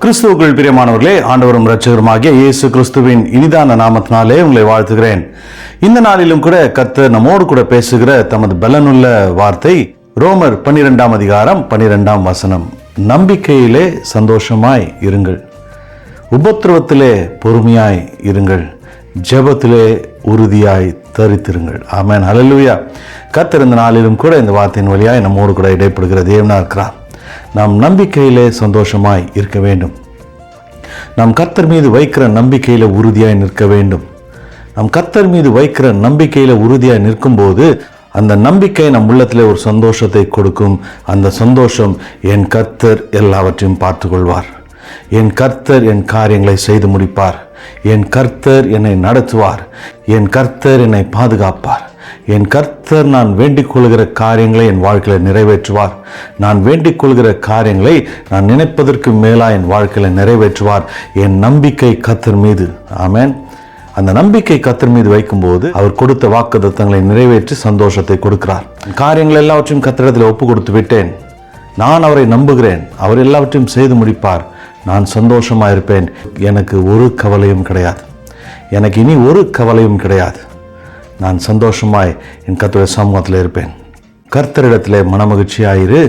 கிறிஸ்துவுக்குள் பிரியமானவர்களே, ஆண்டவரும் இரட்சகருமாகிய இயேசு கிறிஸ்துவின் இனிதான நாமத்தினாலே உங்களை வாழ்த்துகிறேன். இந்த நாளிலும் கூட கர்த்தர் நம்மோடு கூட பேசுகிற தமது பலனுள்ள வார்த்தை ரோமர் 12ஆம் அதிகாரம் 12ஆம் வசனம். நம்பிக்கையிலே சந்தோஷமாய் இருங்கள், உபத்திரவத்திலே பொறுமையாய் இருங்கள், ஜெபத்திலே உறுதியாய் தரித்திருங்கள். ஆமென், ஹல்லேலூயா. கர்த்தர் இந்த நாளிலும் கூட இந்த வார்த்தையின் வழியாய் நம்மோடு கூட இடைப்படுகிற தேவனா இருக்கிறார். நாம் நம்பிக்கையிலே சந்தோஷமாய் இருக்க வேண்டும். நாம் கர்த்தர் மீது வைக்கிற நம்பிக்கையில உறுதியாய் நிற்க வேண்டும். நாம் கர்த்தர் மீது வைக்கிற நம்பிக்கையில உறுதியாய் நிற்கும்போது அந்த நம்பிக்கை நம் உள்ளத்திலே ஒரு சந்தோஷத்தை கொடுக்கும். அந்த சந்தோஷம், என் கர்த்தர் எல்லாவற்றையும் பார்த்து கொள்வார், என் கர்த்தர் என் காரியங்களை செய்து முடிப்பார், என் கர்த்தர் என்னை நடத்துவார், என் கர்த்தர் என்னை பாதுகாப்பார், என் கர்த்தர் நான் வேண்டிக் கொள்கிற காரியங்களை என் வாழ்க்கையில் நிறைவேற்றுவார், நான் வேண்டிக் கொள்கிற காரியங்களை நான் நினைப்பதற்கு மேலாக என் வாழ்க்கையில் நிறைவேற்றுவார். என் நம்பிக்கை கர்த்தர் மீது. ஆமென். அந்த நம்பிக்கை கர்த்தர் மீது வைக்கும்போது அவர் கொடுத்த வாக்குத்தத்தங்களை நிறைவேற்றி சந்தோஷத்தை கொடுக்கிறார். காரியங்கள் எல்லாவற்றையும் கர்த்தரிடத்தில் ஒப்பு கொடுத்து விட்டேன், நான் அவரை நம்புகிறேன், அவர் எல்லாவற்றையும் செய்து முடிப்பார், நான் சந்தோஷமாக இருப்பேன், எனக்கு ஒரு கவலையும் கிடையாது, எனக்கு இனி ஒரு கவலையும் கிடையாது, நான் சந்தோஷமாய் என் கர்த்தருடைய சமூகத்தில் இருப்பேன். கர்த்தரிடத்திலே மனமகிழ்ச்சியாயிரு,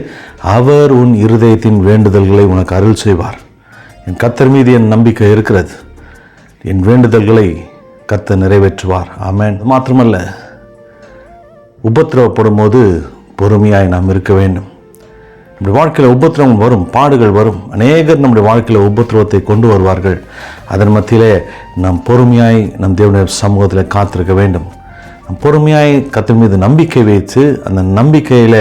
அவர் உன் இருதயத்தின் வேண்டுதல்களை உனக்கு அருள் செய்வார். என் கர்த்தர் மீது என் நம்பிக்கை இருக்கிறது, என் வேண்டுதல்களை கர்த்தர் நிறைவேற்றுவார். ஆமென். மாத்திரமல்ல, உபத்திரவப்படும் போது பொறுமையாய் நாம் இருக்க வேண்டும். நம்முடைய வாழ்க்கையில் உபத்திரவம் வரும், பாடுகள் வரும். அநேகர் நம்முடைய வாழ்க்கையில் உபத்திரவத்தை கொண்டு வருவார்கள். அதன் மத்தியிலே நாம் பொறுமையாய் நம் தேவனுடைய சமூகத்தில் காத்திருக்க வேண்டும். பொறுமையாய் கர்த்தர் மீது நம்பிக்கை வைத்து அந்த நம்பிக்கையில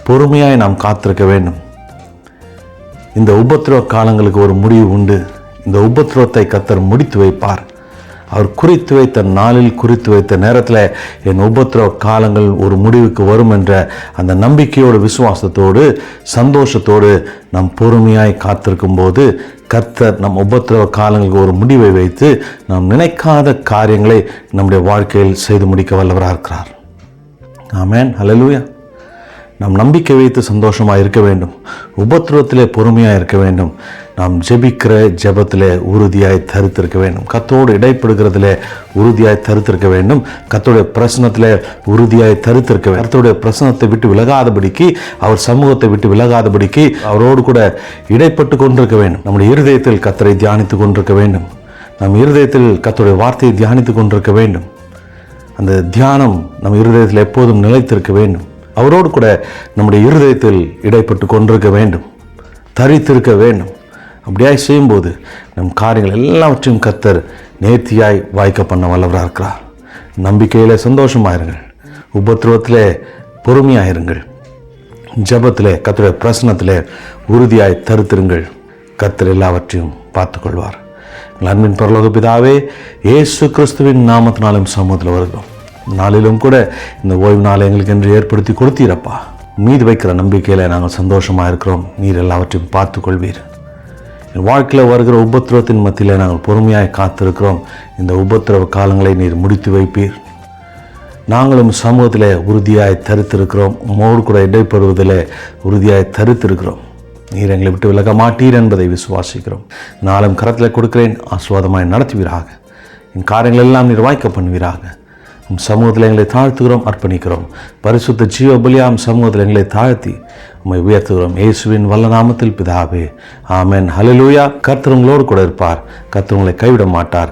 பொறுமையாய் நாம் காத்திருக்க வேண்டும். இந்த உபத்திரவ காலங்களுக்கு ஒரு முடிவு உண்டு. இந்த உபத்திரவத்தை கர்த்தர் முடித்து வைப்பார். அவர் குறித்து வைத்த நாளில், குறித்து வைத்த நேரத்தில் என் உபத்திரவ காலங்கள் ஒரு முடிவுக்கு வரும் என்ற அந்த நம்பிக்கையோடு, விசுவாசத்தோடு, சந்தோஷத்தோடு நாம் பொறுமையாய் காத்திருக்கும் போது கர்த்தர் நம் உபத்திரவ காலங்களுக்கு ஒரு முடிவை வைத்து நாம் நினைக்காத காரியங்களை நம்முடைய வாழ்க்கையில் செய்து முடிக்க வல்லவராக இருக்கிறார். ஆமென், ஹல்லேலூயா. நாம் நம்பிக்கை வைத்து சந்தோஷமாக இருக்க வேண்டும், உபத்திரவத்திலே பொறுமையாக இருக்க வேண்டும், நாம் ஜெபிக்கிற ஜெபத்திலே உறுதியாய் தரித்திருக்க வேண்டும், கர்த்தரோடு இடைப்படுகிறதிலே உறுதியாய் தரித்திருக்க வேண்டும், கர்த்தருடைய பிரசனத்திலே உறுதியாய் தரித்திருக்க வேண்டும். கர்த்தருடைய பிரசனத்தை விட்டு விலகாதபடிக்கு, அவர் சமூகத்தை விட்டு விலகாதபடிக்கு அவரோடு கூட இடைப்பட்டு கொண்டிருக்க வேண்டும். நம்முடைய இருதயத்தில் கர்த்தரை தியானித்து கொண்டிருக்க வேண்டும். நம் இருதயத்தில் கர்த்தருடைய வார்த்தையை தியானித்து கொண்டிருக்க வேண்டும். அந்த தியானம் நம் இருதயத்தில் எப்போதும் நிலைத்திருக்க வேண்டும். அவரோடு கூட நம்முடைய இருதயத்தில் இடைப்பட்டு கொண்டிருக்க வேண்டும், தரித்திருக்க வேண்டும். அப்படியாய் செய்யும்போது நம் காரியங்கள் எல்லாவற்றையும் கர்த்தர் நேர்த்தியாய் வாய்க்க பண்ண வல்லவராக இருக்கிறார். நம்பிக்கையிலே சந்தோஷமாயிருங்கள், உபத்திரவத்திலே பொறுமையாயிருங்கள், ஜெபத்திலே கர்த்தருடைய பிரசன்னத்திலே உறுதியாய் தரித்திருங்கள். கர்த்தர் எல்லாவற்றையும் பார்த்துக்கொள்வார். அன்பின் பரலோக பிதாவே, இயேசு கிறிஸ்துவின் நாமத்தினாலும் சமூகத்தில் வருகிறோம். நாளிலும் கூட இந்த ஓய்வு நாள் எங்களுக்கு என்று ஏற்படுத்தி கொடுத்தீரப்பா. மீது வைக்கிற நம்பிக்கையில் நாங்கள் சந்தோஷமாக இருக்கிறோம். நீர் எல்லாவற்றையும் பார்த்து கொள்வீர். என் வாழ்க்கையில் வருகிற உபத்திரவத்தின் மத்தியில் நாங்கள் பொறுமையாய் காத்திருக்கிறோம். இந்த உபத்திரவ காலங்களை நீர் முடித்து வைப்பீர். நாங்களும் சமூகத்தில் உறுதியாய் தரித்திருக்கிறோம். உம்மோடு கூட இடைப்படுவதில் உறுதியாய் தரித்திருக்கிறோம். நீர் எங்களை விட்டு விலக மாட்டீர் என்பதை விசுவாசிக்கிறோம். நாளும் கரத்தில் கொடுக்கிறேன், ஆசீர்வாதமாய் நடத்துவீராக. என் காரியங்கள் எல்லாம் நீர் வாய்க்க பண்ணுவீராக. சமூகத்தில் எங்களை தாழ்த்துகிறோம், அர்ப்பணிக்கிறோம். பரிசுத்த ஜீவ பலியாம் சமூகத்தில் எங்களை தாழ்த்தி உம்மை உயர்த்துகிறோம். இயேசுவின் வல்ல நாமத்தில் பிதாவே, ஆமென், ஹல்லேலூயா. கர்த்தர் உங்களோடு கூட இருப்பார். கர்த்தர் உங்களை கைவிட மாட்டார்.